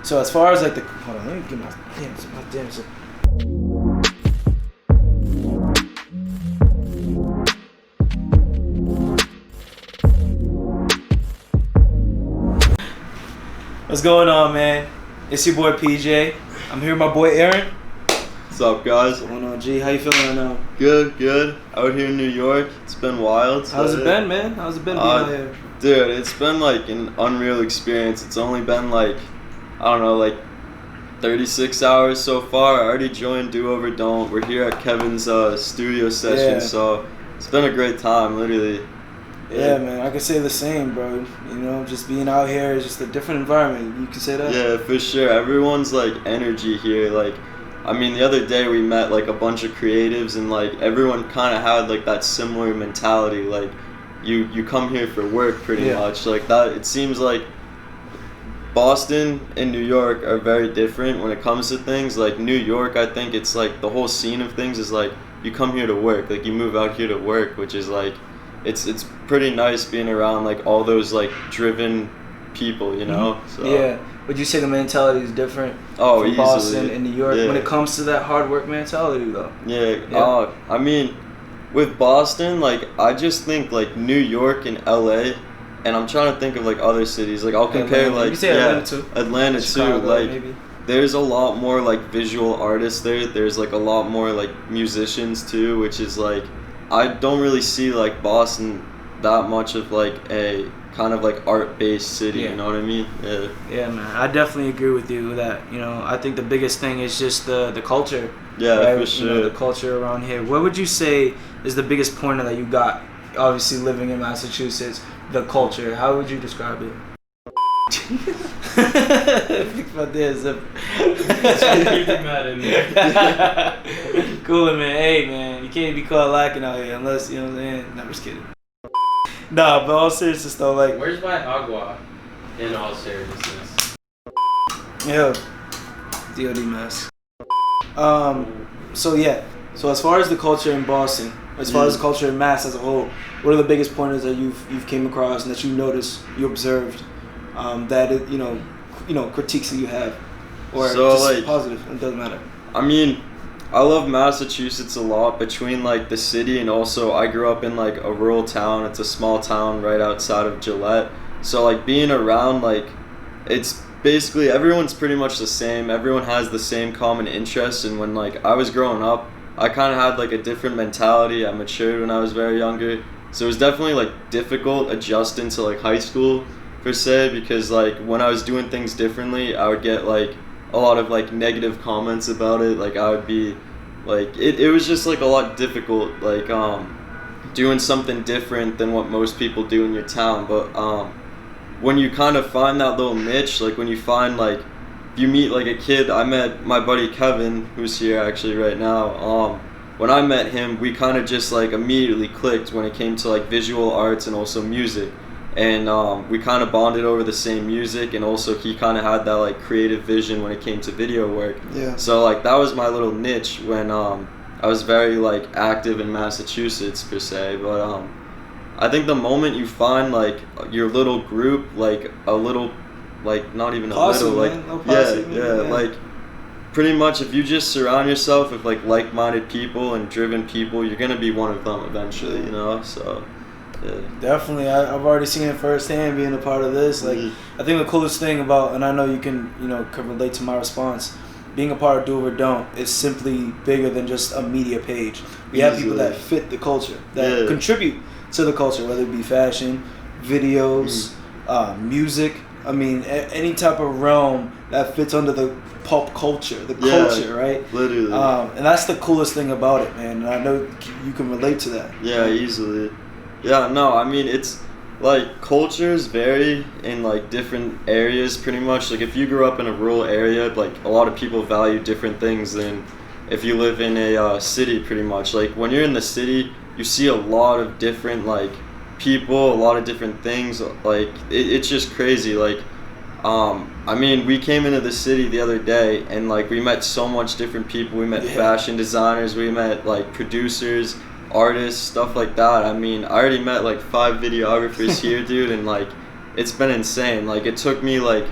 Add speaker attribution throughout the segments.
Speaker 1: So as far as like hold on, let me get my damn. What's going on, man? It's your boy PJ. I'm here with my boy Aaron.
Speaker 2: What's up, guys?
Speaker 1: What's going on, G? How you feeling right now?
Speaker 2: Good. Out here in New York. It's been wild.
Speaker 1: How's it been, man? How's it been being out here?
Speaker 2: Dude, it's been like an unreal experience. It's only been like, I don't know, like 36 hours so far. I already joined Do Over Don't. We're here at Kevin's studio session, so it's been a great time, literally.
Speaker 1: Yeah, man, I can say the same, bro. You know, just being out here is just a different environment. You can say that?
Speaker 2: Yeah, for sure. Everyone's like energy here. Like, I mean, the other day we met like a bunch of creatives, and like everyone kind of had like that similar mentality. Like, you come here for work pretty much. Like that. It seems like Boston and New York are very different when it comes to things. Like New York, I think it's like the whole scene of things is like you come here to work. Like you move out here to work, which is like it's pretty nice being around like all those like driven people, you know.
Speaker 1: Mm-hmm.
Speaker 2: So,
Speaker 1: yeah. Would you say the mentality is different from
Speaker 2: easily.
Speaker 1: Boston and New York when it comes to that hard work mentality, though?
Speaker 2: Yeah. I mean, with Boston, like I just think like New York and LA, and I'm trying to think of like other cities. Like I'll compare
Speaker 1: Atlanta.
Speaker 2: like
Speaker 1: You can say Atlanta too.
Speaker 2: Atlanta
Speaker 1: Chicago,
Speaker 2: too. Like
Speaker 1: maybe.
Speaker 2: There's a lot more like visual artists there. There's like a lot more like musicians too, which is like I don't really see like Boston that much of like a kind of like art-based city, you know what I mean?
Speaker 1: Yeah, man. I definitely agree with you with that. You know, I think the biggest thing is just the culture.
Speaker 2: Yeah,
Speaker 1: right?
Speaker 2: for sure.
Speaker 1: You know, the culture around here. What would you say is the biggest pointer that you got, obviously living in Massachusetts, the culture? How would you describe it? Fix my damn zip. Cool, man. Hey, man, you can't be caught lacking out here unless, you know what I'm saying? No, I'm just kidding. Nah, but all seriousness though, like...
Speaker 3: Where's my agua in all seriousness?
Speaker 1: Yeah. DOD mess. So as far as the culture in Boston, as far as the culture in Mass as a whole, what are the biggest pointers that you've came across and that you noticed, you observed, that it, you know critiques that you have, or
Speaker 2: so,
Speaker 1: just
Speaker 2: like,
Speaker 1: positive? It doesn't matter.
Speaker 2: I mean, I love Massachusetts a lot. Between like the city and also I grew up in like a rural town. It's a small town right outside of Gillette. So like being around, like it's basically everyone's pretty much the same. Everyone has the same common interests. And when like I was growing up, I kind of had like a different mentality. I matured when I was very younger. So it was definitely like difficult adjusting to like high school per se, because like when I was doing things differently, I would get like a lot of like negative comments about it. Like I would be like it was just like a lot difficult, like doing something different than what most people do in your town. But when you kind of find that little niche, like when you find like you meet like a kid. I met my buddy Kevin, who's here actually right now. When I met him, we kind of just like immediately clicked when it came to like visual arts and also music. And we kind of bonded over the same music, and also he kind of had that like creative vision when it came to video work.
Speaker 1: Yeah.
Speaker 2: So like that was my little niche when I was very like active in Massachusetts per se. But I think the moment you find like your little group, like a little, like not even
Speaker 1: Posse,
Speaker 2: a little,
Speaker 1: man.
Speaker 2: like
Speaker 1: No posse,
Speaker 2: yeah, like pretty much if you just surround yourself with like like-minded people and driven people, you're gonna be one of them eventually, you know. So. Yeah.
Speaker 1: Definitely, I've already seen it firsthand being a part of this. Like, I think the coolest thing about, and I know you can relate to my response, being a part of Do or Don't is simply bigger than just a media page. We have people that fit the culture, that contribute to the culture, whether it be fashion, videos, music. I mean, any type of realm that fits under the pop culture, the culture, right?
Speaker 2: Literally.
Speaker 1: And that's the coolest thing about it, man. And I know you can relate to that.
Speaker 2: Yeah, easily. Yeah, no, I mean, it's like cultures vary in like different areas pretty much. Like if you grew up in a rural area, like a lot of people value different things than if you live in a city pretty much. Like when you're in the city, you see a lot of different like people, a lot of different things. Like it's just crazy. Like I mean, we came into the city the other day and like we met so much different people. We met fashion designers, we met like producers, artists, stuff like that. I mean, I already met like 5 videographers here, dude, and like it's been insane. Like it took me like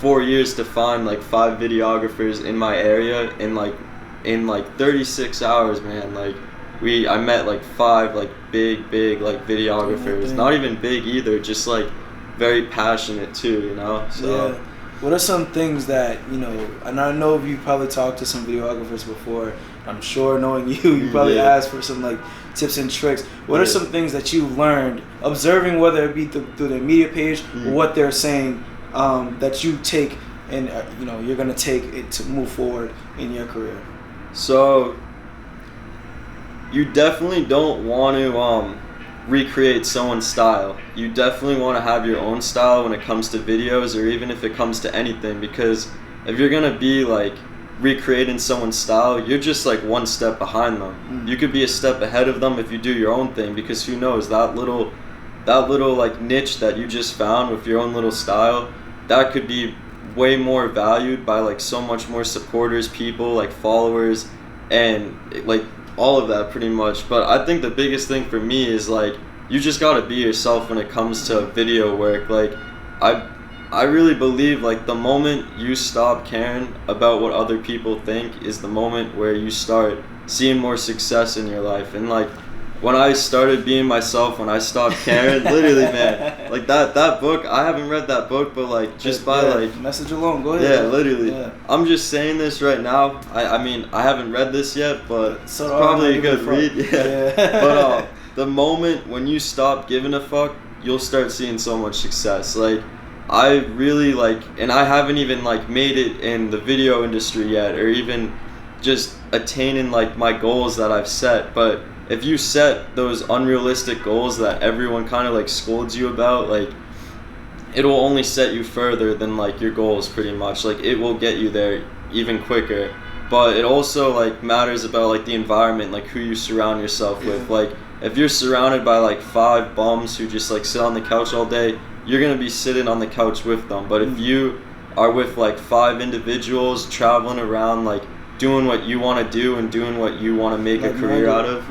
Speaker 2: 4 years to find like 5 videographers in my area in like 36 hours, man. Like I met like 5 like big like videographers. Not even big either, just like very passionate too, you know. So
Speaker 1: yeah. What are some things that, you know, and I know you probably talked to some videographers before. I'm sure knowing you probably asked for some like tips and tricks. What are some things that you learned observing, whether it be through the media page or what they're saying, that you take and you know you're gonna take it to move forward in your career?
Speaker 2: So you definitely don't want to recreate someone's style. You definitely want to have your own style when it comes to videos, or even if it comes to anything, because if you're gonna be like recreating someone's style, you're just like one step behind them. You could be a step ahead of them if you do your own thing, because who knows, that little like niche that you just found with your own little style, that could be way more valued by like so much more supporters, people like followers, and like all of that pretty much. But I think the biggest thing for me is like you just gotta be yourself when it comes to video work. Like I really believe like the moment you stop caring about what other people think is the moment where you start seeing more success in your life. And like when I started being myself, when I stopped caring, literally, man, like that book, I haven't read that book, but like just by like
Speaker 1: message alone, go ahead.
Speaker 2: Yeah, literally. Yeah. I'm just saying this right now. I mean, I haven't read this yet, but it's probably a good read. Yeah. But the moment when you stop giving a fuck, you'll start seeing so much success. Like I really like, and I haven't even like made it in the video industry yet, or even just attaining like my goals that I've set, but if you set those unrealistic goals that everyone kind of like scolds you about, like it will only set you further than like your goals pretty much. Like it will get you there even quicker. But it also like matters about like the environment, like who you surround yourself with. Like if you're surrounded by like 5 bums who just like sit on the couch all day, you're gonna be sitting on the couch with them. But if you are with like 5 individuals traveling around, like doing what you want to do and doing what you want to make a career out of,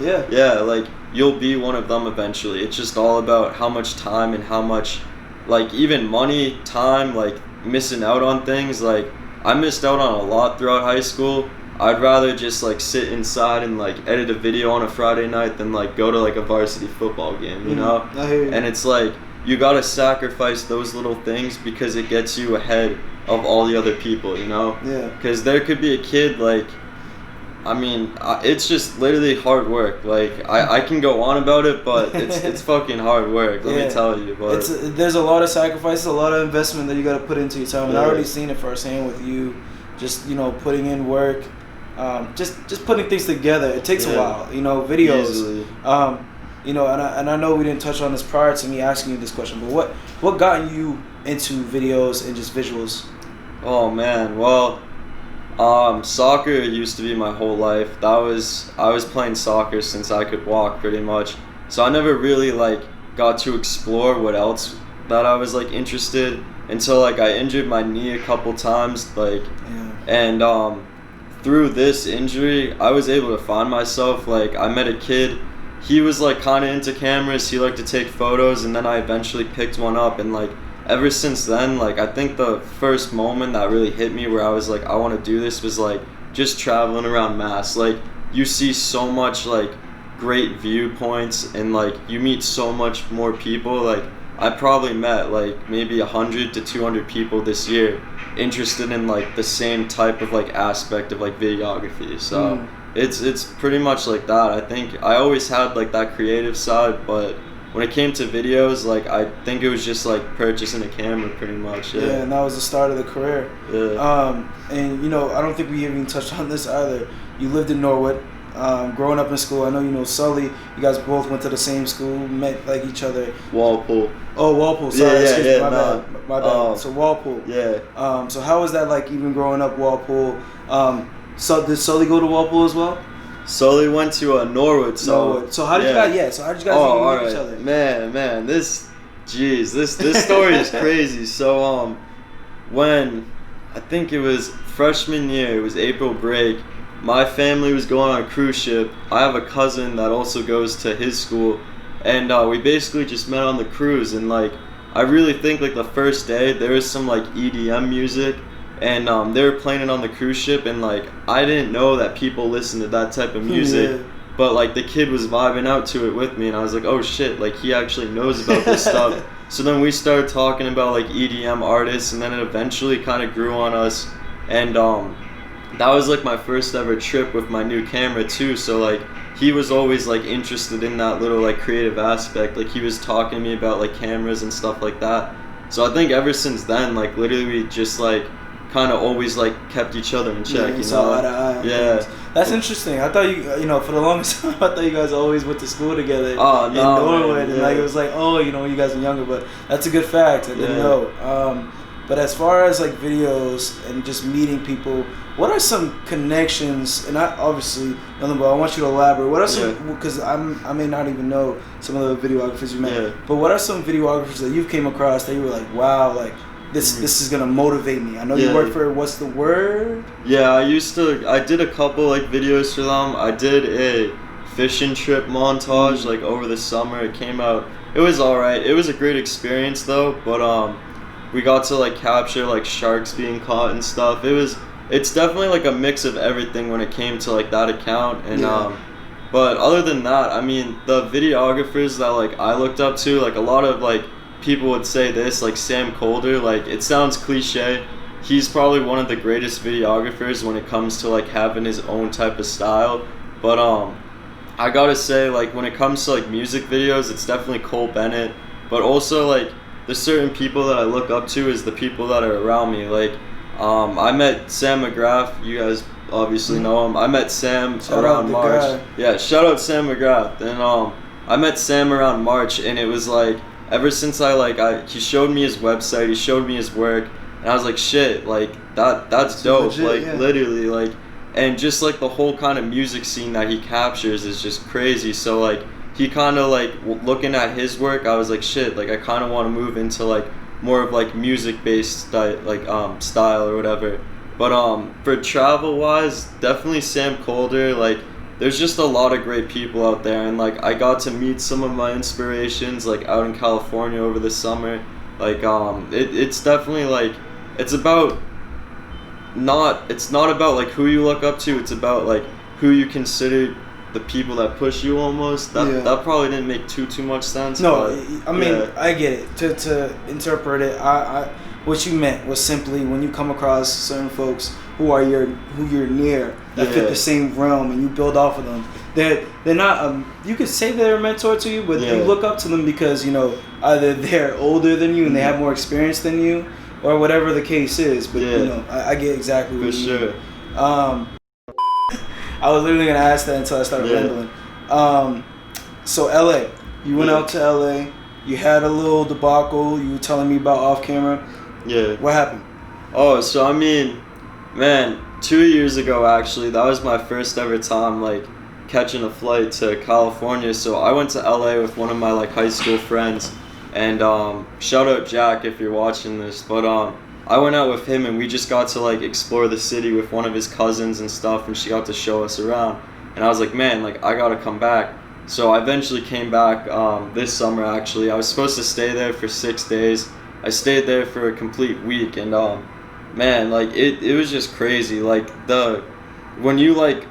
Speaker 2: like you'll be one of them eventually. It's just all about how much time and how much like even money, time, like missing out on things. Like I missed out on a lot throughout high school. I'd rather just like sit inside and like edit a video on a Friday night than like go to like a varsity football game, you know?
Speaker 1: I hear you.
Speaker 2: And it's like you gotta sacrifice those little things because it gets you ahead of all the other people, you know?
Speaker 1: Yeah.
Speaker 2: Because there could be a kid like, I mean, it's just literally hard work. Like I can go on about it, but it's fucking hard work. Let me tell you. But
Speaker 1: there's a lot of sacrifices, a lot of investment that you got to put into your time. And I already seen it firsthand with you, just putting in work, just putting things together. It takes a while, videos.
Speaker 2: Easily.
Speaker 1: And I know we didn't touch on this prior to me asking you this question, but what got you into videos and just visuals?
Speaker 2: Oh man, well, soccer used to be my whole life. I was playing soccer since I could walk pretty much. So I never really like got to explore what else that I was like interested until like I injured my knee a couple times, and through this injury I was able to find myself. Like I met a kid, he was like kind of into cameras, he liked to take photos, and then I eventually picked one up, and like ever since then, like I think the first moment that really hit me where I was like I want to do this was like just traveling around Mass. Like you see so much like great viewpoints, and like you meet so much more people. Like I probably met like maybe 100 to 200 people this year interested in like the same type of like aspect of like videography. So it's pretty much like that. I think I always had like that creative side, but when it came to videos, like I think it was just like purchasing a camera pretty much.
Speaker 1: Yeah, and that was the start of the career.
Speaker 2: Yeah.
Speaker 1: And I don't think we even touched on this either. You lived in Norwood. Growing up in school, I know Ksully. You guys both went to the same school, met like each other.
Speaker 2: Walpole.
Speaker 1: Oh, Walpole. Sorry,
Speaker 2: yeah,
Speaker 1: my bad. So Walpole.
Speaker 2: Yeah.
Speaker 1: So how was that like even growing up Walpole? So did Ksully go to Walpole as well?
Speaker 2: Ksully went to Norwood.
Speaker 1: So how did you guys? So how did you guys even meet each other?
Speaker 2: Man, this story is crazy. So when I think it was freshman year, it was April break. My family was going on a cruise ship. I have a cousin that also goes to his school, and we basically just met on the cruise. And like I really think like the first day there was some like EDM music, and they were playing it on the cruise ship, and like I didn't know that people listen to that type of music.
Speaker 1: Yeah.
Speaker 2: But like the kid was vibing out to it with me, and I was like, oh shit, like he actually knows about this stuff. So then we started talking about like EDM artists, and then it eventually kind of grew on us. And that was like my first ever trip with my new camera too. So like he was always like interested in that little like creative aspect. Like he was talking to me about like cameras and stuff like that. So I think ever since then, like literally we just like kind of always like kept each other in check, you know?
Speaker 1: Eye to eye.
Speaker 2: Yeah.
Speaker 1: That's interesting. I thought you know, for the longest time, I thought you guys always went to school together in
Speaker 2: no,
Speaker 1: Norwood,
Speaker 2: man,
Speaker 1: and like it was like, oh, you know, you guys are younger, but that's a good fact. I didn't know. But as far as like videos and just meeting people, what are some connections? And I obviously nothing, but I want you to elaborate. What are some? Because I may not even know some of the videographers you met. Yeah. But what are some videographers that you've came across that you were like, wow, like this is gonna motivate me? I know you work for What's the Word? Yeah,
Speaker 2: I did a couple like videos for them. I did a fishing trip montage like over the summer. It came out. It was alright. It was a great experience though, but we got to like capture like sharks being caught and stuff. It's definitely like a mix of everything when it came to like that account. And but other than that, I mean, the videographers that like I looked up to, like a lot of like people would say this, like Sam Colder, like it sounds cliche, he's probably one of the greatest videographers when it comes to like having his own type of style. But I gotta say, like when it comes to like music videos, it's definitely Cole Bennett. But also like the certain people that I look up to is the people that are around me. Like I met Sam McGrath, you guys obviously know him. I met Sam around March. Guy. Yeah, shout out Sam McGrath. And I met Sam around March, and it was like ever since he showed me his website, he showed me his work, and I was like, shit, like that's dope. Legit, like literally, like, and just like the whole kind of music scene that he captures is just crazy. So like he kind of like looking at his work, I was like, shit, like I kind of want to move into like more of like music based style or whatever. But for travel wise, definitely Sam Colder. Like there's just a lot of great people out there, and like I got to meet some of my inspirations like out in California over the summer. Like it's definitely like it's not about like who you look up to, it's about like who you consider the people that push you almost. That probably didn't make too much sense.
Speaker 1: No, but, I mean I get it. To interpret it, I what you meant was simply when you come across certain folks who you're near that fit the same realm, and you build off of them. They're not you could say they're a mentor to you, but you look up to them because you know either they're older than you and they have more experience than you, or whatever the case is. But you know, I get exactly what you mean. I was literally gonna ask that until I started rambling. So LA, you went out to LA. You had a little debacle. You were telling me about off camera.
Speaker 2: Yeah.
Speaker 1: What happened?
Speaker 2: Oh, so I mean, man, 2 years ago actually, that was my first ever time like catching a flight to California. So I went to LA with one of my like high school friends, and shout out Jack if you're watching this. But I went out with him, and we just got to like explore the city with one of his cousins and stuff, and she got to show us around. And I was like, man, like I gotta come back. So I eventually came back this summer actually. I was supposed to stay there for 6 days. I stayed there for a complete week, and man, like it was just crazy. Like when you like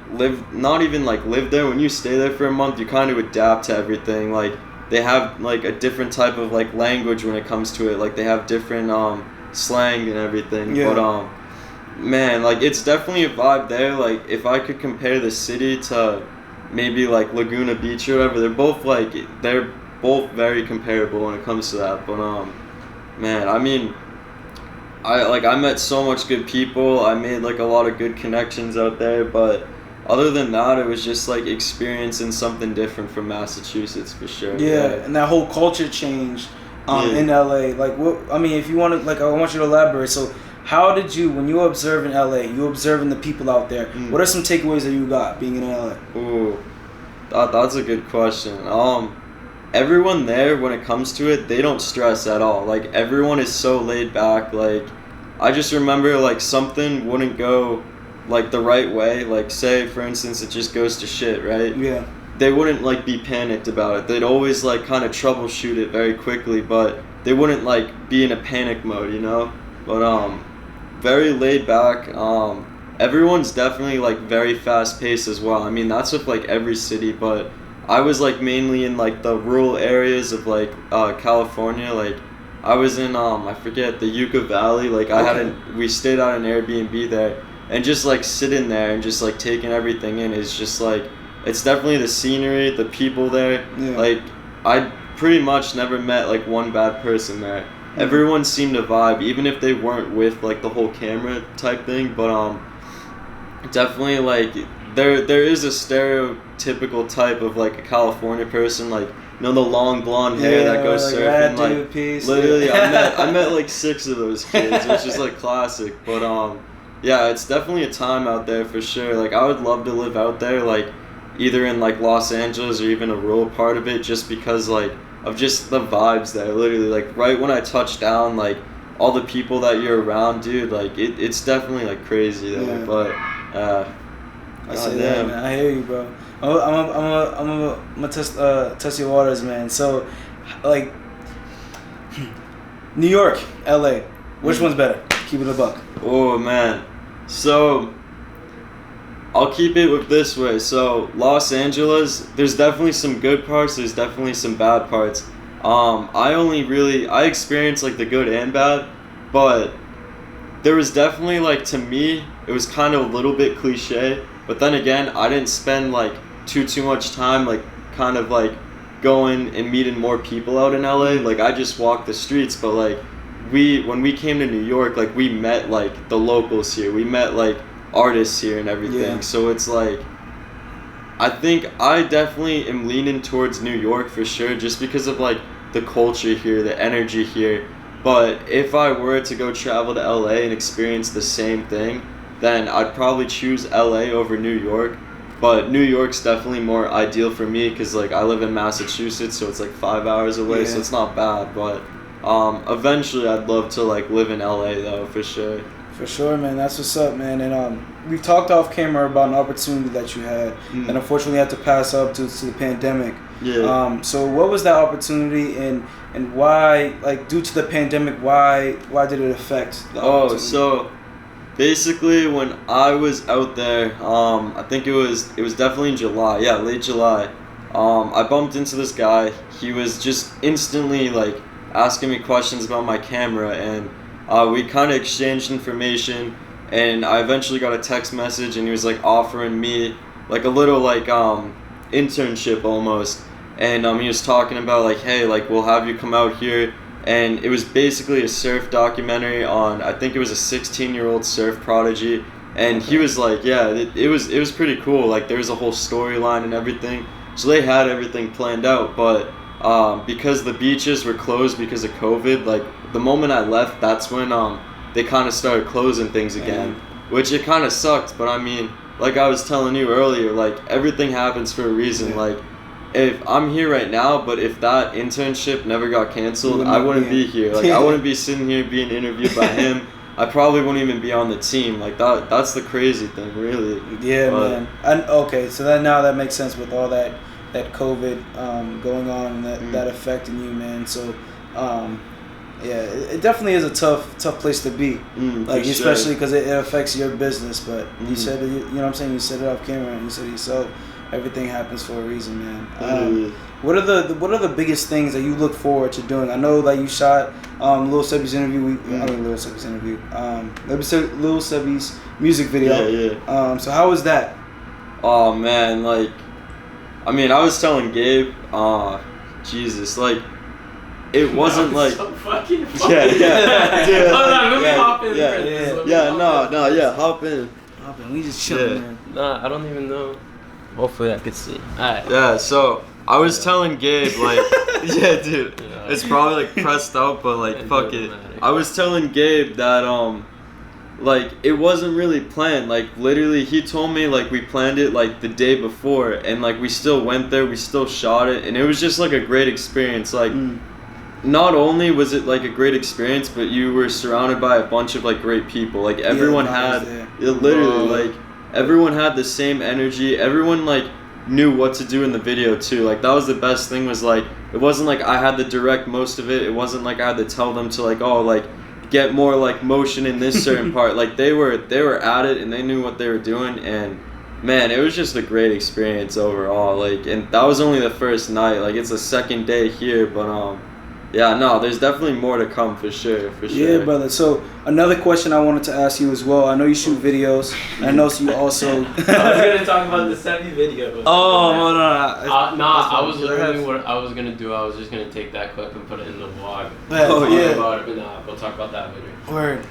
Speaker 2: not even live there, when you stay there for a month, you kind of adapt to everything. Like they have like a different type of like language when it comes to it. Like they have different slang and everything. But man, like it's definitely a vibe there. Like if I could compare the city to maybe like Laguna Beach or whatever, they're both very comparable when it comes to that. But man, I mean, I met so much good people. I made like a lot of good connections out there, but other than that, it was just like experiencing something different from Massachusetts for sure.
Speaker 1: Yeah, and that whole culture change in LA. Like what? I mean, if you want to, like, I want you to elaborate. So, how did you, when you observe in LA, you observing the people out there? What are some takeaways that you got being in LA?
Speaker 2: Ooh, that's a good question. Everyone there, when it comes to it, they don't stress at all. Like everyone is so laid back. Like I just remember like something wouldn't go like the right way. Like say for instance it just goes to shit, right?
Speaker 1: Yeah.
Speaker 2: they wouldn't like be panicked about it. They'd always like kind of troubleshoot it very quickly, but they wouldn't like be in a panic mode, you know. But very laid back. Everyone's definitely like very fast paced as well. I mean, that's with like every city, but I was like mainly in like the rural areas of like California. Like I was in I forget, the Yucca Valley. Like we stayed on an Airbnb there, and just like sitting there and just like taking everything in is just like, it's definitely the scenery, the people there.
Speaker 1: Yeah.
Speaker 2: Like I pretty much never met like one bad person there. Everyone seemed to vibe, even if they weren't with like the whole camera type thing. But definitely like there is a stereotypical type of like a California person, like, you know, the long blonde hair that goes
Speaker 1: like
Speaker 2: surfing.
Speaker 1: Like piece.
Speaker 2: Literally, I met like 6 of those kids, which is like classic. But yeah, it's definitely a time out there for sure. Like I would love to live out there, like either in like Los Angeles or even a rural part of it, just because like of just the vibes there. Literally, like right when I touch down, like all the people that you're around, dude, like it's definitely like crazy there.
Speaker 1: Yeah.
Speaker 2: But
Speaker 1: I say that, man. I hear you, bro. I'm gonna test your waters, man. So, like, New York, LA, which one's better? Keep it a buck.
Speaker 2: Oh man, so I'll keep it with this way. So Los Angeles, there's definitely some good parts. There's definitely some bad parts. I experienced like the good and bad, but there was definitely like, to me, it was kind of a little bit cliche. But then again, I didn't spend like too much time like kind of like going and meeting more people out in LA. Like I just walked the streets, but like when we came to New York, like we met like the locals here. We met like artists here and everything.
Speaker 1: Yeah.
Speaker 2: So it's like, I think I definitely am leaning towards New York for sure, just because of like the culture here, the energy here. But if I were to go travel to LA and experience the same thing, then I'd probably choose LA over New York. But New York's definitely more ideal for me because like I live in Massachusetts, so it's like 5 hours away, so it's not bad. But eventually I'd love to like live in LA though, for sure.
Speaker 1: For sure, man. That's what's up, man. And we've talked off camera about an opportunity that you had, and unfortunately had to pass up to the pandemic.
Speaker 2: Yeah.
Speaker 1: So what was that opportunity, and why, like, due to the pandemic, why did it affect the opportunity?
Speaker 2: So basically when I was out there, I think it was definitely in July. Yeah, late July. I bumped into this guy. He was just instantly like asking me questions about my camera, and we kind of exchanged information, and I eventually got a text message, and he was like offering me like a little like internship almost, and he was talking about like, hey, like we'll have you come out here, and it was basically a surf documentary on, I think it was a 16-year-old surf prodigy, and he was like, yeah, it was pretty cool. Like there was a whole storyline and everything, so they had everything planned out, but because the beaches were closed because of COVID, like the moment I left, that's when they kind of started closing things again, which it kind of sucked. But I mean, like I was telling you earlier, like everything happens for a reason. Like if I'm here right now, but if that internship never got canceled, I wouldn't be here. Like I wouldn't be sitting here being interviewed by him. I probably wouldn't even be on the team. Like that's the crazy thing, really.
Speaker 1: Yeah, man. And okay, so now that makes sense with all that COVID going on and that affecting you, man. So yeah, it definitely is a tough place to be, like especially because it affects your business. But you said it, you know what I'm saying, you said it off camera, and you said it yourself, everything happens for a reason, man. What are the biggest things that you look forward to doing? I know that you shot Lil Sebby's interview. Lil Sebby's interview. Lil Sebby's music video.
Speaker 2: Yeah.
Speaker 1: So how was that?
Speaker 2: Oh man, like, I mean, I was telling Gabe, Jesus, like, it wasn't like.
Speaker 3: So fucking
Speaker 2: funny. Yeah. Dude,
Speaker 3: hold on, let me hop in.
Speaker 2: Hop in.
Speaker 1: We just chilling, man.
Speaker 3: Nah, I don't even know. Hopefully I could see. Alright.
Speaker 2: Yeah, so I was telling Gabe, like, yeah, dude, it's probably like pressed out, but like, fuck it. I was telling Gabe that like it wasn't really planned. Like literally, he told me like we planned it like the day before, and like we still went there, we still shot it, and it was just like a great experience. Like. Not only was it like a great experience, but you were surrounded by a bunch of like great people. Like everyone had, literally, like everyone had the same energy. Everyone like knew what to do in the video too. Like that was the best thing, was like it wasn't like I had to direct most of it. It wasn't like I had to tell them to like, oh, like get more like motion in this certain part. Like they were at it and they knew what they were doing, and man, it was just a great experience overall. Like, and that was only the first night. Like it's the second day here, but yeah, no, there's definitely more to come for sure.
Speaker 1: Yeah, brother. So another question I wanted to ask you as well. I know you shoot videos. I know you also.
Speaker 3: I was gonna talk about the semi video.
Speaker 1: Oh, no.
Speaker 3: I was literally what I was gonna do. I was just gonna take that clip and put it in the vlog.
Speaker 1: Yeah.
Speaker 3: We'll talk about that later.
Speaker 1: Word.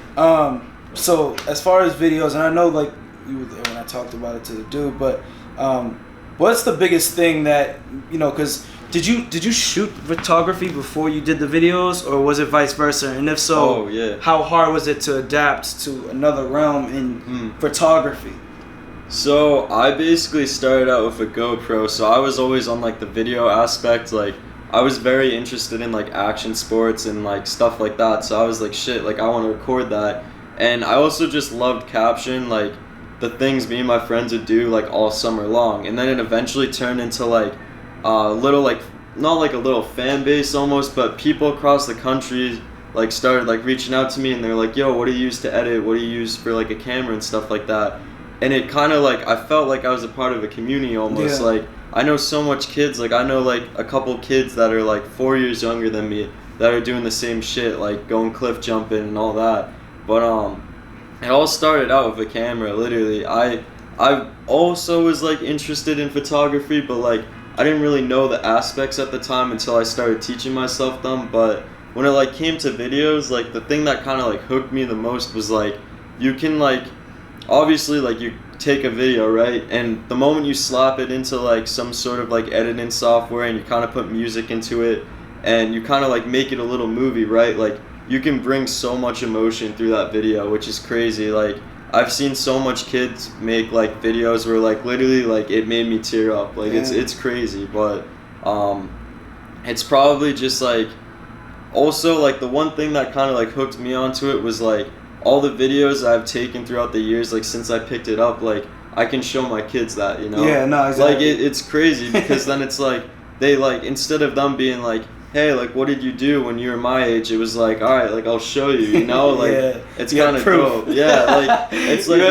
Speaker 1: So as far as videos, and I know like you were there when I talked about it to the dude, but what's the biggest thing that because did you shoot photography before you did the videos, or was it vice versa? And if so, how hard was it to adapt to another realm in photography?
Speaker 2: So I basically started out with a GoPro, so I was always on like the video aspect. Like I was very interested in like action sports and like stuff like that, so I was like, shit, like I want to record that. And I also just loved capturing like the things me and my friends would do like all summer long. And then it eventually turned into like little like, not like a little fan base almost, but people across the country like started like reaching out to me, and they're like, yo, what do you use to edit, what do you use for like a camera and stuff like that. And it kind of like, I felt like I was a part of a community almost. Like I know so much kids, like I know like a couple kids that are like 4 years younger than me that are doing the same shit, like going cliff jumping and all that. But it all started out with a camera, literally. I also was like interested in photography, but like I didn't really know the aspects at the time until I started teaching myself them. But when it like came to videos, like the thing that kind of like hooked me the most was like, you can like, obviously like you take a video, right? And the moment you slap it into like some sort of like editing software and you kind of put music into it and you kind of like make it a little movie, right? Like you can bring so much emotion through that video, which is crazy. Like I've seen so much kids make like videos where like literally like it made me tear up. Like it's crazy, but it's probably just like, also like the one thing that kind of like hooked me onto it was like all the videos I've taken throughout the years, like since I picked it up, like I can show my kids that,
Speaker 1: Yeah, no, exactly.
Speaker 2: Like it's crazy because then it's like they like, instead of them being like, hey, like what did you do when you were my age, it was like, all right, like I'll show you, like it's kind of dope. Yeah, like it's like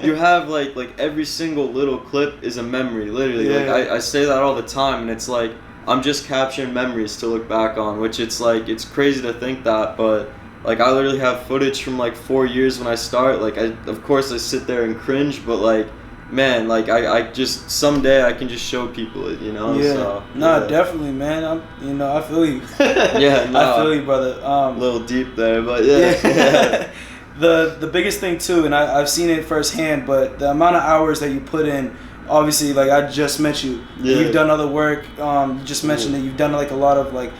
Speaker 2: you have like every single little clip is a memory, literally. Like I say that all the time, and it's like I'm just capturing memories to look back on, which it's like, it's crazy to think that, but like I literally have footage from like 4 years when I start. Like of course I sit there and cringe, but like, man, like I just, someday I can just show people it,
Speaker 1: Yeah.
Speaker 2: So,
Speaker 1: definitely, man. I feel you.
Speaker 2: Yeah, no,
Speaker 1: I feel you, brother.
Speaker 2: A little deep there, but yeah.
Speaker 1: The biggest thing too, and I've seen it firsthand, but the amount of hours that you put in, obviously, like I just met you. You've done other work. You just mentioned that you've done like a lot of like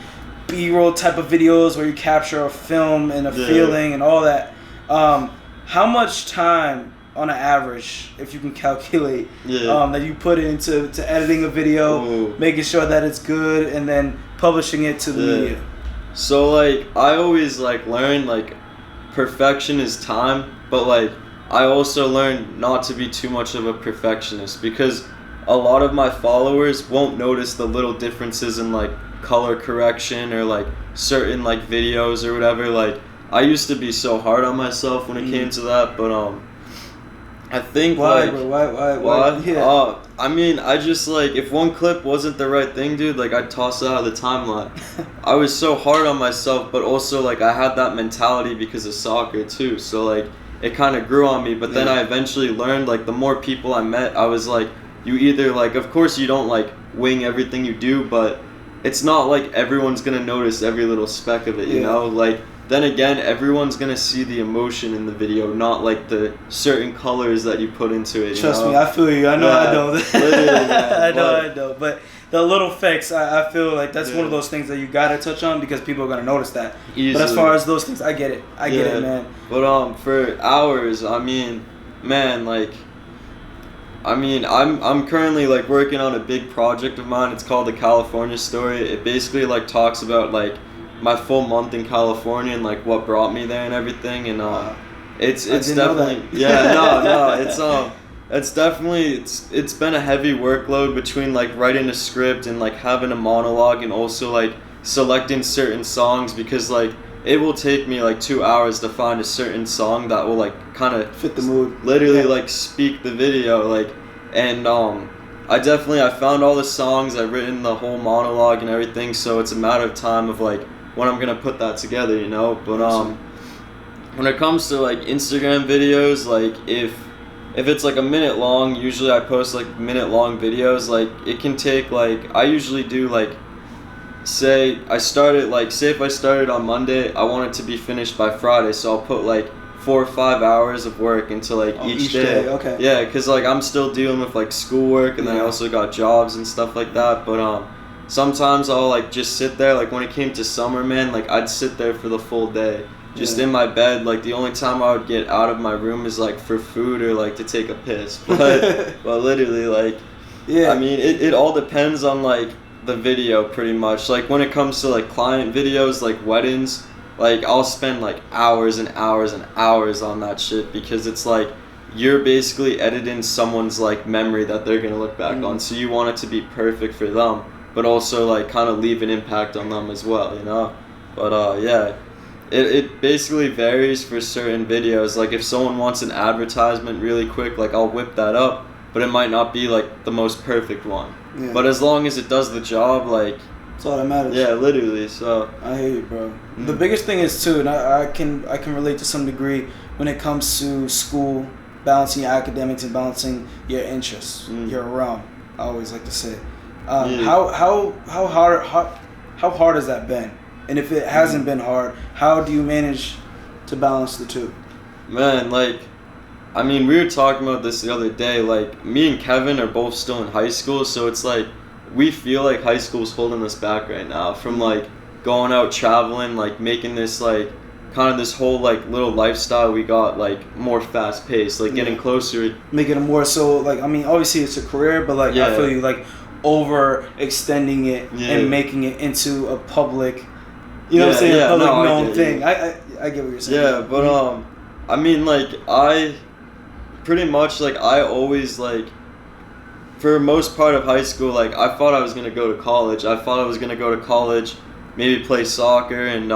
Speaker 1: B-roll type of videos where you capture a film and a feeling and all that. How much time on an average, if you can calculate, that you put into editing a video, making sure that it's good, and then publishing it to the media?
Speaker 2: So like I always like learn like perfection is time, but like I also learned not to be too much of a perfectionist, because a lot of my followers won't notice the little differences in like color correction or like certain like videos or whatever. Like I used to be so hard on myself when it came to that, but I think
Speaker 1: why?
Speaker 2: Yeah. I mean, I just like, if one clip wasn't the right thing, dude, like I'd toss it out of the timeline. I was so hard on myself, but also like I had that mentality because of soccer too. So like it kind of grew on me. But then I eventually learned, like the more people I met, I was like, you either like, of course you don't like wing everything you do, but it's not like everyone's gonna notice every little speck of it, you know? Like, then again, everyone's gonna see the emotion in the video, not like the certain colors that you put into it.
Speaker 1: Trust me, I feel you. I know I know. I know. But the little effects, I feel like that's one of those things that you gotta touch on because people are gonna notice that. Easily. But as far as those things, I get it. I get it, man.
Speaker 2: But for hours, I mean, man, like, I'm currently like working on a big project of mine. It's called The California Story. It basically like talks about like my full month in California and like what brought me there and everything. And it's definitely no, It's definitely it's been a heavy workload between like writing a script and like having a monologue and also like selecting certain songs, because like it will take me like 2 hours to find a certain song that will like kind of
Speaker 1: fit the mood,
Speaker 2: literally like speak the video, like. And I found all the songs, I've written the whole monologue and everything, so it's a matter of time of like when I'm gonna put that together, you know. But when it comes to like Instagram videos, like if it's like a minute long, usually I post like minute long videos. Like it can take like, I usually do like, say if I started on Monday, I want it to be finished by Friday, so I'll put like 4 or 5 hours of work into like each day.
Speaker 1: Okay.
Speaker 2: Yeah, because like I'm still dealing with like schoolwork, and then I also got jobs and stuff like that. But sometimes I'll like just sit there. Like when it came to summer, man, like I'd sit there for the full day, just in my bed. Like the only time I would get out of my room is like for food or like to take a piss. But literally, like, I mean, it all depends on like the video pretty much. Like when it comes to like client videos, like weddings, like I'll spend like hours and hours and hours on that shit, because it's like you're basically editing someone's like memory that they're gonna look back on, so you want it to be perfect for them, but also like kind of leave an impact on them as well, you know. But yeah, it basically varies for certain videos. Like if someone wants an advertisement really quick, like I'll whip that up, but it might not be like the most perfect one. Yeah. But as long as it does the job, like,
Speaker 1: that's all that matters.
Speaker 2: Yeah, literally. So
Speaker 1: I hear you, bro. The biggest thing is too, and I can relate to some degree when it comes to school, balancing your academics and balancing your interests, your realm. I always like to say, how hard has that been? And if it hasn't been hard, how do you manage to balance the two?
Speaker 2: Man, like, I mean, we were talking about this the other day. Like, me and Kevin are both still in high school, so it's like we feel like high school's holding us back right now from like going out traveling, like making this like kind of this whole like little lifestyle we got like more fast paced, like getting closer,
Speaker 1: making it more so like, I mean, obviously it's a career, but like I feel you like overextending it and making it into a public, you know what I'm saying, public known thing. I get what you're saying.
Speaker 2: Yeah, but I mean, like I pretty much like I always like, for most part of high school, like I thought I was gonna go to college. I thought I was gonna go to college, maybe play soccer and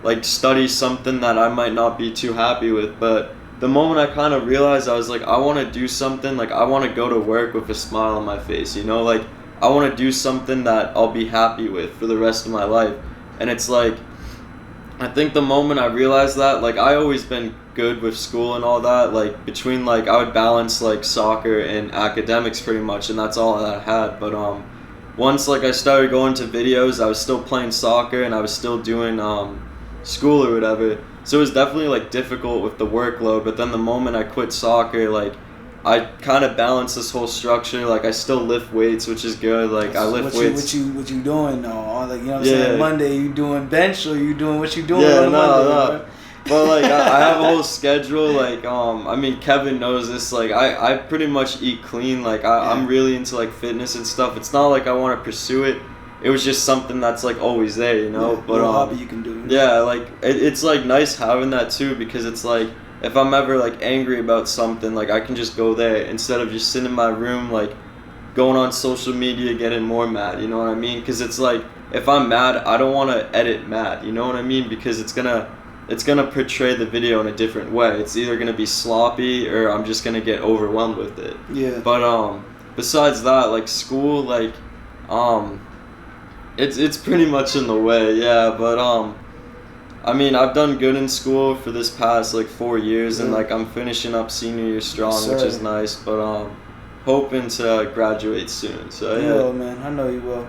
Speaker 2: like study something that I might not be too happy with. But the moment I kind of realized, I was like, I want to do something. Like I want to go to work with a smile on my face. You know, like I want to do something that I'll be happy with for the rest of my life. And it's like, I think the moment I realized that, like I always been good with school and all that, like between like I would balance like soccer and academics pretty much, and that's all that I had. But once like I started going to videos, I was still playing soccer and I was still doing school or whatever, so it was definitely like difficult with the workload. But then the moment I quit soccer, like I kind of balanced this whole structure. Like I still lift weights, which is good. Like I lift weights.
Speaker 1: What you doing though? Like, you know what I'm saying? Monday you doing bench, or you doing what you doing on Monday?
Speaker 2: No. But like I have a whole schedule. Like I mean, Kevin knows this. Like I pretty much eat clean. Like I'm really into like fitness and stuff. It's not like I want to pursue it. It was just something that's like always there, you know.
Speaker 1: Yeah, but hobby you can do.
Speaker 2: Yeah, like it's like nice having that too, because it's like if I'm ever like angry about something, like I can just go there instead of just sitting in my room like going on social media getting more mad. You know what I mean? Because it's like if I'm mad, I don't want to edit mad. You know what I mean? Because it's gonna portray the video in a different way. It's either gonna be sloppy or I'm just gonna get overwhelmed with it.
Speaker 1: Yeah.
Speaker 2: But besides that, like school, like it's pretty much in the way. Yeah. But I mean, I've done good in school for this past like 4 years, and like I'm finishing up senior year strong, which is nice. But hoping to graduate soon. So
Speaker 1: you will, man. I know you will.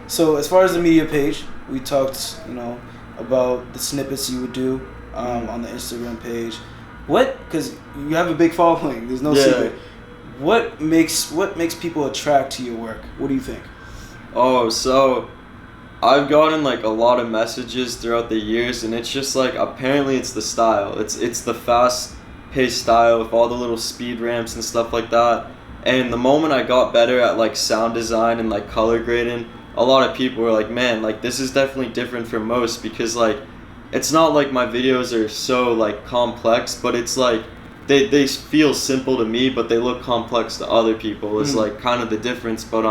Speaker 1: So as far as the media page, we talked, you know, about the snippets you would do on the Instagram page. Because you have a big following, there's no secret. What makes people attract to your work? What do you think?
Speaker 2: Oh, so I've gotten like a lot of messages throughout the years, and it's just like apparently it's the style. It's the fast paced style with all the little speed ramps and stuff like that. And the moment I got better at like sound design and like color grading, a lot of people were like, man, like this is definitely different from most, because like it's not like my videos are so like complex, but it's like they feel simple to me, but they look complex to other people. Is like kind of the difference. But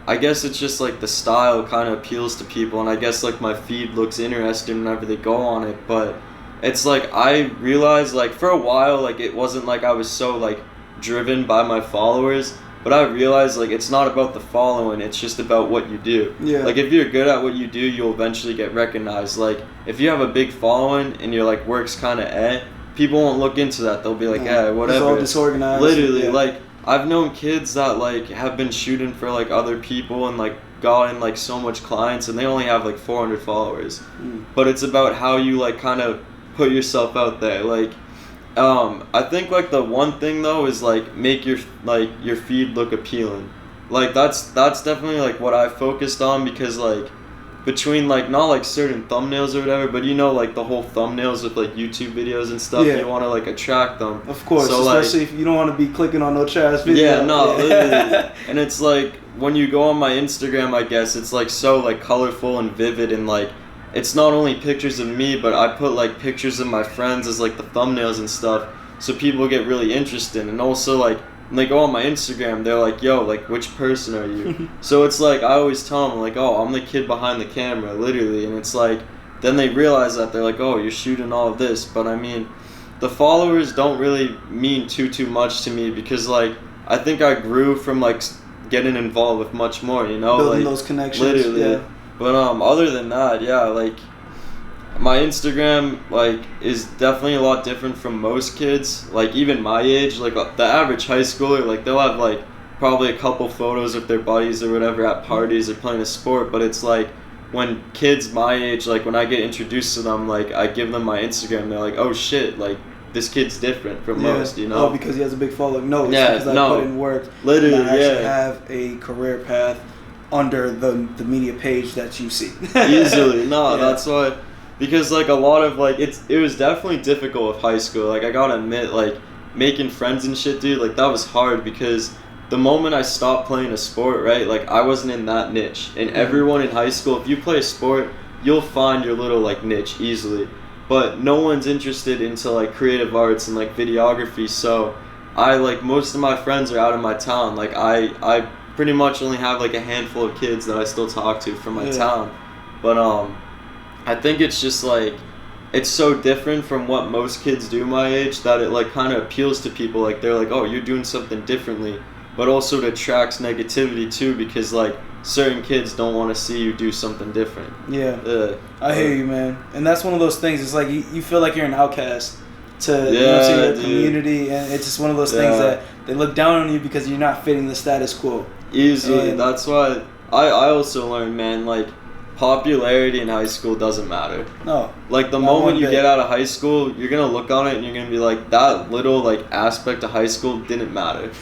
Speaker 2: I guess it's just like the style kind of appeals to people, and I guess like my feed looks interesting whenever they go on it. But it's like I realized like for a while like it wasn't like I was so like driven by my followers, but I realized like it's not about the following, it's just about what you do.
Speaker 1: Yeah.
Speaker 2: Like if you're good at what you do, you'll eventually get recognized. Like if you have a big following and your like work's kind of people won't look into that. They'll be like, whatever.
Speaker 1: It's all disorganized.
Speaker 2: Literally, like I've known kids that like have been shooting for like other people and like gotten like so much clients, and they only have like 400 followers. But it's about how you like kind of put yourself out there. Like I think like the one thing though is like make your feed look appealing. Like that's definitely like what I focused on, because like between like not like certain thumbnails or whatever, but you know like the whole thumbnails with like YouTube videos and stuff, you want to like attract them.
Speaker 1: Of course, so, especially if you don't want to be clicking on no trash video.
Speaker 2: Yeah, no, literally. And it's like when you go on my Instagram, I guess it's like so like colorful and vivid, and like it's not only pictures of me, but I put like pictures of my friends as like the thumbnails and stuff, so people get really interested. And also like when they go on my Instagram, they're like, yo, like which person are you? So it's like I always tell them like, oh, I'm the kid behind the camera, literally. And it's like then they realize that they're like, oh, you're shooting all of this. But I mean, the followers don't really mean too much to me, because like I think I grew from like getting involved with much more, you know,
Speaker 1: building
Speaker 2: like
Speaker 1: those connections.
Speaker 2: Literally.
Speaker 1: Yeah.
Speaker 2: But other than that, yeah, like my Instagram like is definitely a lot different from most kids. Like even my age, like the average high schooler, like they'll have like probably a couple photos of their buddies or whatever at parties or playing a sport. But it's like when kids my age, like when I get introduced to them, like I give them my Instagram, they're like, oh shit, like this kid's different from most, you know?
Speaker 1: Oh, because he has a big following. No, it's because I put in work.
Speaker 2: Literally,
Speaker 1: and I actually have a career path under the media page that you see.
Speaker 2: Easily. No, that's why. Because like a lot of like it was definitely difficult with high school. Like I gotta admit, like making friends and shit, dude, like that was hard, because the moment I stopped playing a sport, right, like I wasn't in that niche. And everyone in high school, if you play a sport, you'll find your little like niche easily. But no one's interested into like creative arts and like videography. So I like most of my friends are out of my town. Like I pretty much only have like a handful of kids that I still talk to from my town. But I think it's just like it's so different from what most kids do my age that it like kind of appeals to people. Like they're like, oh, you're doing something differently. But also it attracts negativity too, because like certain kids don't want to see you do something different.
Speaker 1: Yeah. I hear you, man. And that's one of those things. It's like you feel like you're an outcast to your community, and it's just one of those things that they look down on you because you're not fitting the status quo.
Speaker 2: Easily. And that's why I also learned, man, like popularity in high school doesn't matter.
Speaker 1: No.
Speaker 2: Like the moment you get out of high school, you're gonna look on it and you're gonna be like, that little like aspect of high school didn't matter.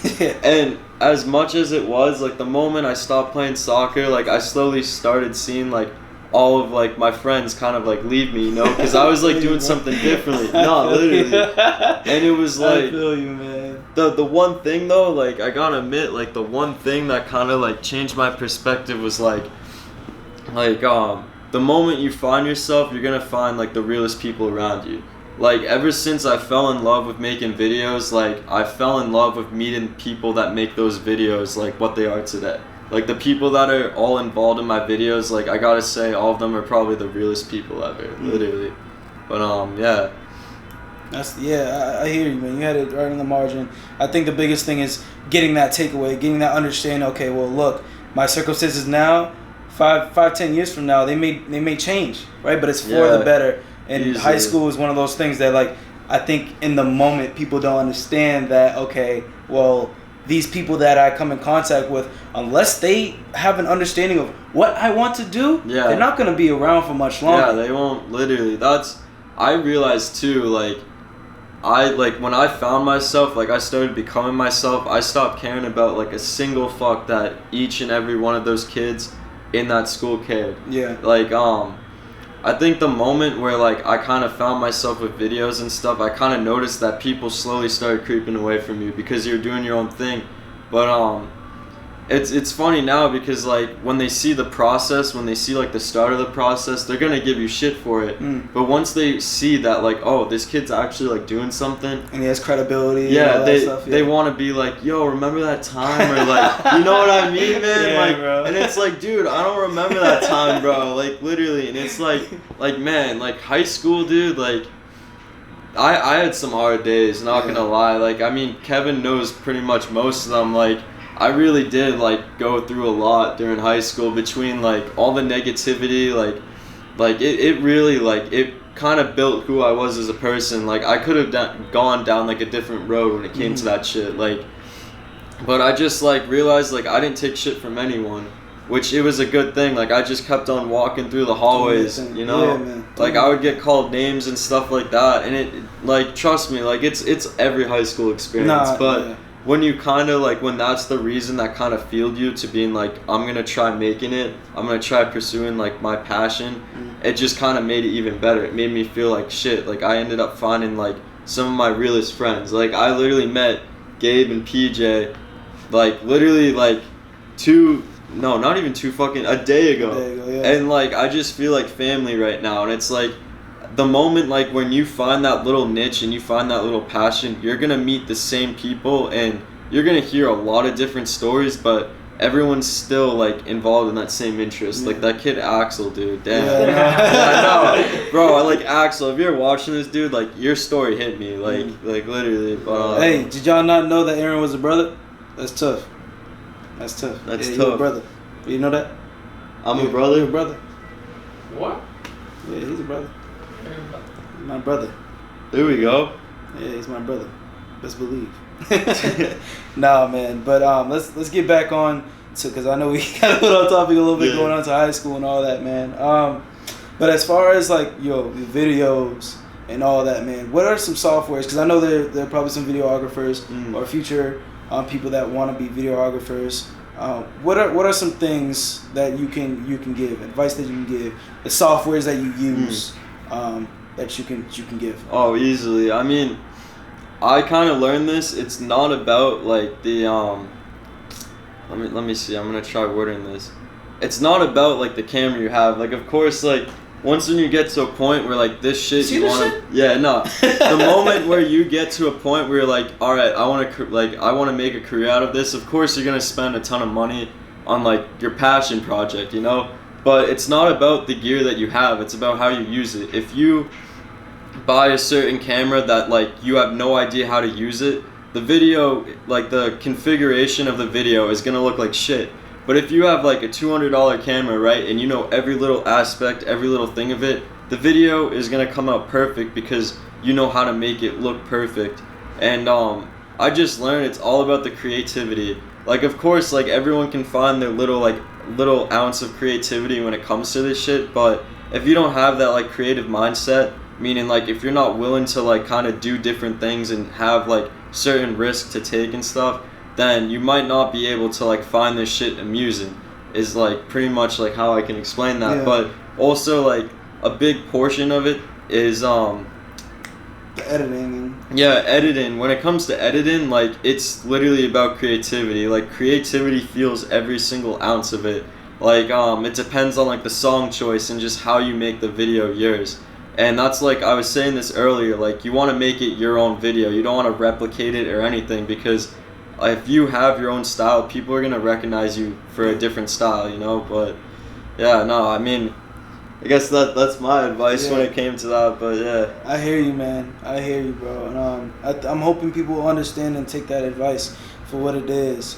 Speaker 2: And as much as it was, like the moment I stopped playing soccer, like I slowly started seeing like all of like my friends kind of like leave me, you know, because I was like doing something differently. No, literally. And it was like,
Speaker 1: I feel you, man.
Speaker 2: The one thing though, like I gotta admit, like the one thing that kind of like changed my perspective was like the moment you find yourself, you're gonna find like the realest people around you. Like ever since I fell in love with making videos, like I fell in love with meeting people that make those videos like what they are today. Like the people that are all involved in my videos, like I gotta say all of them are probably the realest people ever, literally. But yeah.
Speaker 1: I hear you, man. You had it right in the margin. I think the biggest thing is getting that takeaway, getting that understanding. Okay, well, look, my circumstances now, 5-10 years from now, they may change, right? But it's for the better. And high school is one of those things that, like, I think in the moment people don't understand that. Okay, well, these people that I come in contact with, unless they have an understanding of what I want to do, they're not gonna be around for much longer.
Speaker 2: Yeah, they won't. Literally, I realized too, like when I found myself, like I started becoming myself, I stopped caring about like a single fuck that each and every one of those kids in that school cared.
Speaker 1: Yeah.
Speaker 2: Like I think the moment where like I kind of found myself with videos and stuff, I kind of noticed that people slowly started creeping away from you because you're doing your own thing. But it's funny now because like when they see the process, when they see like the start of the process, they're gonna give you shit for it. But once they see that like, oh, this kid's actually like doing something
Speaker 1: and he has credibility,
Speaker 2: yeah,
Speaker 1: and all that stuff,
Speaker 2: they want to be like, yo, remember that time, or like, you know what I mean, man?
Speaker 1: Yeah,
Speaker 2: like,
Speaker 1: bro.
Speaker 2: And it's like, dude, I don't remember that time, bro. Like literally, and it's like man, like high school, dude, like. I had some hard days, not gonna lie. Like, I mean, Kevin knows pretty much most of them. Like, I really did, like, go through a lot during high school between, like, all the negativity, like it really, like, it kind of built who I was as a person. Like, I could have gone down, like, a different road when it came to that shit. Like, but I just, like, realized, like, I didn't take shit from anyone. Which it was a good thing. Like I just kept on walking through the hallways, you know.
Speaker 1: Yeah, man.
Speaker 2: Like I would get called names and stuff like that, and it like trust me, like it's every high school experience. But when you kind of like when that's the reason that kind of fueled you to being like I'm gonna try making it, I'm gonna try pursuing like my passion. It just kind of made it even better. It made me feel like shit. Like I ended up finding like some of my realest friends. Like I literally met Gabe and PJ, like literally like not even a day ago.
Speaker 1: Yeah.
Speaker 2: And like I just feel like family right now, and it's like the moment like when you find that little niche and you find that little passion, you're gonna meet the same people and you're gonna hear a lot of different stories, but everyone's still like involved in that same interest. Like that kid Axel, dude, damn. I know, bro. I like Axel. If you're watching this, dude, like your story hit me, like literally. But
Speaker 1: hey, did y'all not know that Aaron was a brother? That's tough. That's tough.
Speaker 2: That's tough.
Speaker 1: You're a brother. You know that?
Speaker 2: I'm a brother.
Speaker 1: You're a brother.
Speaker 3: What?
Speaker 1: Yeah, he's a brother. He's my brother.
Speaker 2: There we go.
Speaker 1: Yeah, he's my brother. Best believe. Nah, man. But let's get back on to, because I know we got a little topic a little bit going on to high school and all that, man. But as far as like your videos and all that, man, what are some softwares? Because I know there are probably some videographers or future people that want to be videographers. What are some things that you can give, advice that you can give, the softwares that you use that you can give?
Speaker 2: Oh, easily. I mean, I kind of learned this. It's not about like the let me see. I'm gonna try wording this. It's not about like the camera you have. Like, of course, like once when you get to a point where like this shit
Speaker 1: See
Speaker 2: you
Speaker 1: this
Speaker 2: want
Speaker 1: shit?
Speaker 2: yeah, no. The moment where you get to a point where you're like, all right, I want to make a career out of this. Of course, you're gonna spend a ton of money on like your passion project, you know. But it's not about the gear that you have. It's about how you use it. If you buy a certain camera that like you have no idea how to use it, the video, like the configuration of the video is gonna look like shit. But if you have like a $200 camera, right, and you know every little aspect, every little thing of it, the video is gonna come out perfect because you know how to make it look perfect. And I just learned it's all about the creativity. Like, of course, like everyone can find their little ounce of creativity when it comes to this shit, but if you don't have that like creative mindset, meaning like if you're not willing to like kind of do different things and have like certain risks to take and stuff, then you might not be able to like find this shit amusing, is like pretty much like how I can explain that. But also like a big portion of it is
Speaker 1: the editing.
Speaker 2: Editing. When it comes to editing, like it's literally about creativity. Like creativity fuels every single ounce of it. Like it depends on like the song choice and just how you make the video yours. And that's like I was saying this earlier, like you want to make it your own video. You don't want to replicate it or anything, because if you have your own style, people are going to recognize you for a different style, you know? But yeah, no, I mean, I guess that's my advice when it came to that, but yeah.
Speaker 1: I hear you, man. I hear you, bro. And I'm hoping people will understand and take that advice for what it is.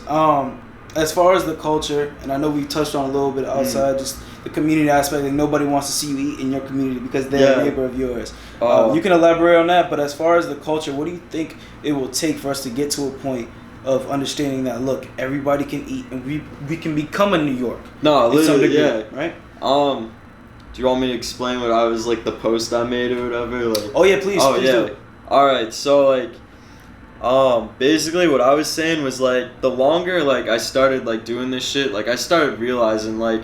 Speaker 1: As far as the culture, and I know we touched on a little bit outside, just the community aspect, like nobody wants to see you eat in your community because they're a neighbor of yours. You can elaborate on that, but as far as the culture, what do you think it will take for us to get to a point of understanding that, look, everybody can eat and we can become a New York?
Speaker 2: No, literally,
Speaker 1: right?
Speaker 2: Do you want me to explain what I was, like, the post I made or whatever? Like,
Speaker 1: oh, yeah, please do it.
Speaker 2: Alright, so, like, basically what I was saying was, like, the longer, like, I started, like, doing this shit, like, I started realizing, like,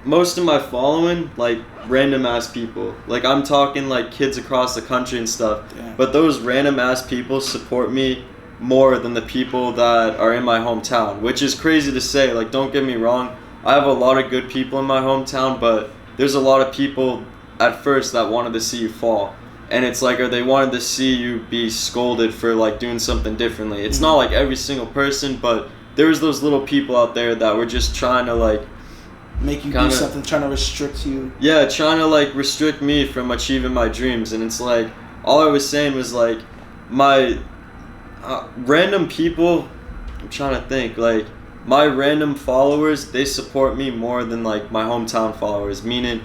Speaker 2: most of my following, like, random-ass people. Like, I'm talking, like, kids across the country and stuff. Yeah. But those random-ass people support me more than the people that are in my hometown, which is crazy to say. Like, don't get me wrong, I have a lot of good people in my hometown, but there's a lot of people at first that wanted to see you fall. And it's like, or they wanted to see you be scolded for like doing something differently. It's not like every single person, but there's those little people out there that were just trying to like
Speaker 1: make you do something, trying to restrict you.
Speaker 2: Yeah, trying to like restrict me from achieving my dreams. And it's like, all I was saying was like, my random people, I'm trying to think, like my random followers, they support me more than like my hometown followers. Meaning,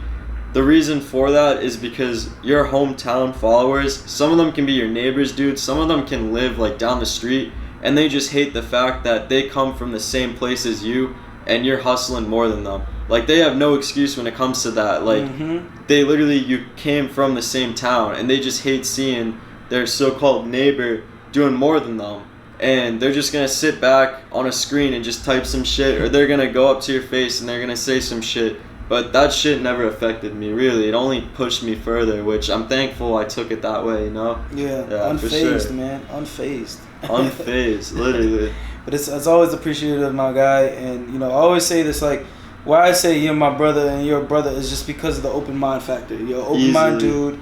Speaker 2: the reason for that is because your hometown followers, some of them can be your neighbors, dude. Some of them can live like down the street, and they just hate the fact that they come from the same place as you and you're hustling more than them. Like, they have no excuse when it comes to that. Like, they literally, you came from the same town, and they just hate seeing their so-called neighbor doing more than them. And they're just gonna sit back on a screen and just type some shit, or they're gonna go up to your face and they're gonna say some shit. But that shit never affected me, really. It only pushed me further, which I'm thankful I took it that way, you know?
Speaker 1: Yeah, unfazed, for sure. Man. Unfazed.
Speaker 2: Unfazed, literally.
Speaker 1: But it's always appreciative, my guy. And, you know, I always say this, like, why I say you're my brother and you're a brother is just because of the open mind factor. You're an open mind dude,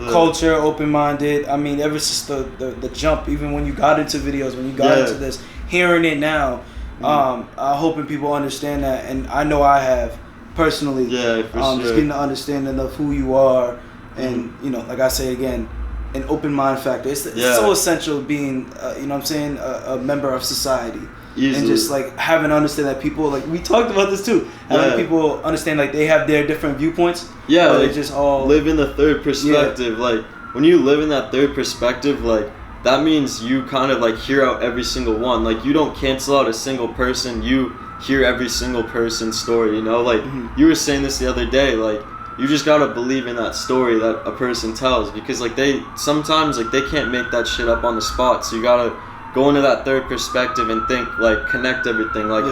Speaker 1: culture, open-minded. I mean, ever since the jump, even when you got into videos, when you got into this, hearing it now, I'm hoping people understand that. And I know I have. Personally,
Speaker 2: sure.
Speaker 1: Just getting the understanding of who you are, and you know, like I say again, an open mind factor. It's so essential being, you know what I'm saying, a member of society. Easily. And just like having to understand that people, like we talked about this too, having people understand like they have their different viewpoints.
Speaker 2: Yeah,
Speaker 1: like,
Speaker 2: they
Speaker 1: just all
Speaker 2: live in the third perspective. Like when you live in that third perspective, like that means you kind of like hear out every single one. Like you don't cancel out a single person. You hear every single person's story, you know? Like, you were saying this the other day, like, you just gotta believe in that story that a person tells, because, like, sometimes, like, they can't make that shit up on the spot, so you gotta go into that third perspective and think, like, connect everything, like,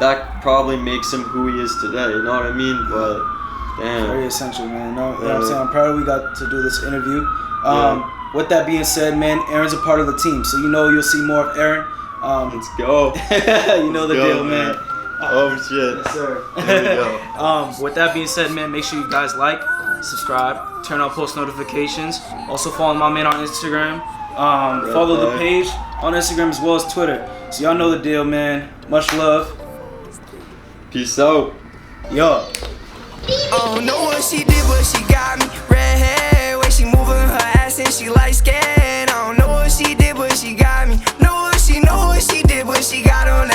Speaker 2: that probably makes him who he is today, you know what I mean? But, damn.
Speaker 1: Very essential, man. You know what I'm saying? I'm proud we got to do this interview. With that being said, man, Aaron's a part of the team, so you know you'll see more of Aaron.
Speaker 2: Let's go.
Speaker 1: You know the deal, man.
Speaker 2: Oh shit.
Speaker 1: Yes, sir.
Speaker 2: There we go.
Speaker 1: With that being said, man, make sure you guys like, subscribe, turn on post notifications. Also follow my man on Instagram. Follow the page on Instagram as well as Twitter. So y'all know the deal, man. Much love.
Speaker 2: Peace out.
Speaker 1: Yo.
Speaker 4: I don't know what she did, but she got me.